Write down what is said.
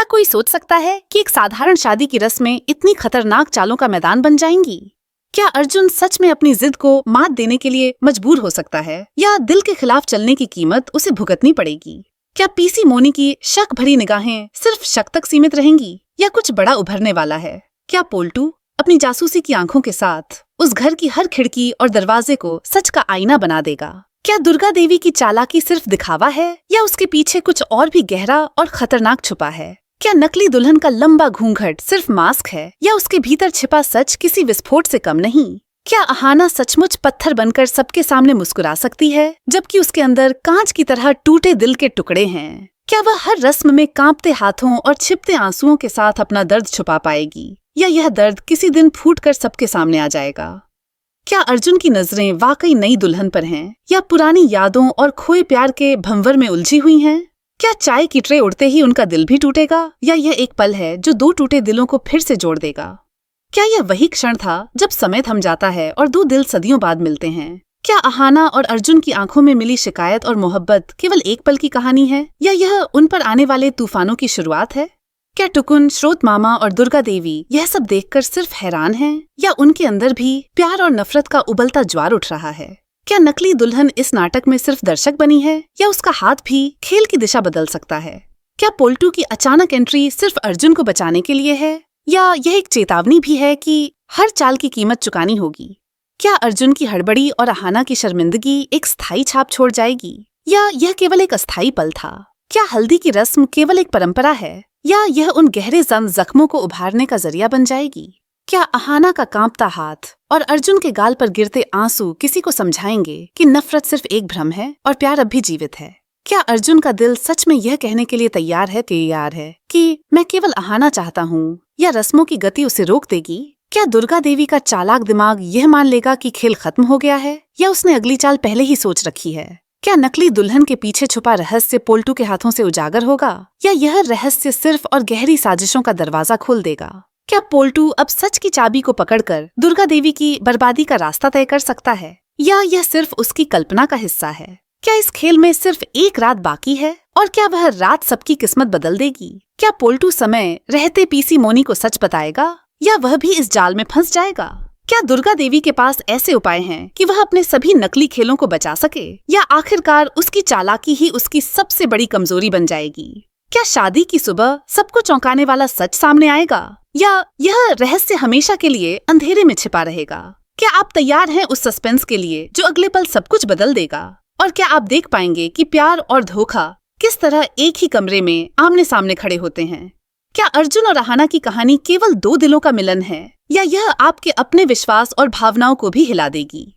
कोई सोच सकता है कि एक साधारण शादी की रस्में इतनी खतरनाक चालों का मैदान बन जाएंगी? क्या अर्जुन सच में अपनी जिद को मात देने के लिए मजबूर हो सकता है, या दिल के खिलाफ चलने की कीमत उसे भुगतनी पड़ेगी? क्या पीसी मोनी की शक भरी निगाहें सिर्फ शक तक सीमित रहेंगी, या कुछ बड़ा उभरने वाला है? क्या पोल्टू अपनी जासूसी की आंखों के साथ उस घर की हर खिड़की और दरवाजे को सच का आईना बना देगा? क्या दुर्गा देवी की चालाकी सिर्फ दिखावा है, या उसके पीछे कुछ और भी गहरा और खतरनाक छुपा है? क्या नकली दुल्हन का लंबा घूंघट सिर्फ मास्क है, या उसके भीतर छिपा सच किसी विस्फोट से कम नहीं? क्या अहाना सचमुच पत्थर बनकर सबके सामने मुस्कुरा सकती है, जबकि उसके अंदर कांच की तरह टूटे दिल के टुकड़े हैं? क्या वह हर रस्म में कांपते हाथों और छिपते आंसुओं के साथ अपना दर्द छुपा पाएगी, या यह दर्द किसी दिन फूटकर सबके सामने आ जाएगा? क्या अर्जुन की नजरें वाकई नई दुल्हन पर हैं, या पुरानी यादों और खोए प्यार के भंवर में उलझी हुई हैं? क्या चाय की ट्रे उड़ते ही उनका दिल भी टूटेगा, या यह एक पल है जो दो टूटे दिलों को फिर से जोड़ देगा? क्या यह वही क्षण था जब समय थम जाता है और दो दिल सदियों बाद मिलते हैं? क्या अहाना और अर्जुन की आंखों में मिली शिकायत और मोहब्बत केवल एक पल की कहानी है, या यह उन पर आने वाले तूफानों की शुरुआत है? क्या टुकुन, स्रोत मामा और दुर्गा देवी यह सब देखकर सिर्फ हैरान हैं, या उनके अंदर भी प्यार और नफरत का उबलता ज्वार उठ रहा है? क्या नकली दुल्हन इस नाटक में सिर्फ दर्शक बनी है, या उसका हाथ भी खेल की दिशा बदल सकता है? क्या पोल्टू की अचानक एंट्री सिर्फ अर्जुन को बचाने के लिए है, या यह एक चेतावनी भी है कि हर चाल की कीमत चुकानी होगी? क्या अर्जुन की हड़बड़ी और अहाना की शर्मिंदगी एक स्थायी छाप छोड़ जाएगी, या यह केवल एक अस्थायी पल था? क्या हल्दी की रस्म केवल एक परंपरा है, या यह उन गहरे जख्मों को उभारने का जरिया बन जाएगी? क्या अहाना का कांपता हाथ और अर्जुन के गाल पर गिरते आंसू किसी को समझाएंगे कि नफरत सिर्फ एक भ्रम है और प्यार अब भी जीवित है? क्या अर्जुन का दिल सच में यह कहने के लिए तैयार है कि मैं केवल अहाना चाहता हूँ, या रस्मों की गति उसे रोक देगी? क्या दुर्गा देवी का चालाक दिमाग यह मान लेगा कि खेल खत्म हो गया है, या उसने अगली चाल पहले ही सोच रखी है? क्या नकली दुल्हन के पीछे छुपा रहस्य पोल्टू के हाथों से उजागर होगा, या यह रहस्य सिर्फ और गहरी साजिशों का दरवाजा खोल देगा? क्या पोल्टू अब सच की चाबी को पकड़कर दुर्गा देवी की बर्बादी का रास्ता तय कर सकता है, या यह सिर्फ उसकी कल्पना का हिस्सा है? क्या इस खेल में सिर्फ एक रात बाकी है, और क्या वह रात सबकी किस्मत बदल देगी? क्या पोल्टू समय रहते पीसी मोनी को सच बताएगा, या वह भी इस जाल में फंस जाएगा? क्या दुर्गा देवी के पास ऐसे उपाय हैं कि वह अपने सभी नकली खेलों को बचा सके, या आखिरकार उसकी चालाकी ही उसकी सबसे बड़ी कमजोरी बन जाएगी? क्या शादी की सुबह सबको चौंकाने वाला सच सामने आएगा, या यह रहस्य हमेशा के लिए अंधेरे में छिपा रहेगा? क्या आप तैयार हैं उस सस्पेंस के लिए जो अगले पल सब कुछ बदल देगा? और क्या आप देख पाएंगे कि प्यार और धोखा किस तरह एक ही कमरे में आमने सामने खड़े होते हैं? क्या अर्जुन और अहाना की कहानी केवल दो दिलों का मिलन है, या यह आपके अपने विश्वास और भावनाओं को भी हिला देगी?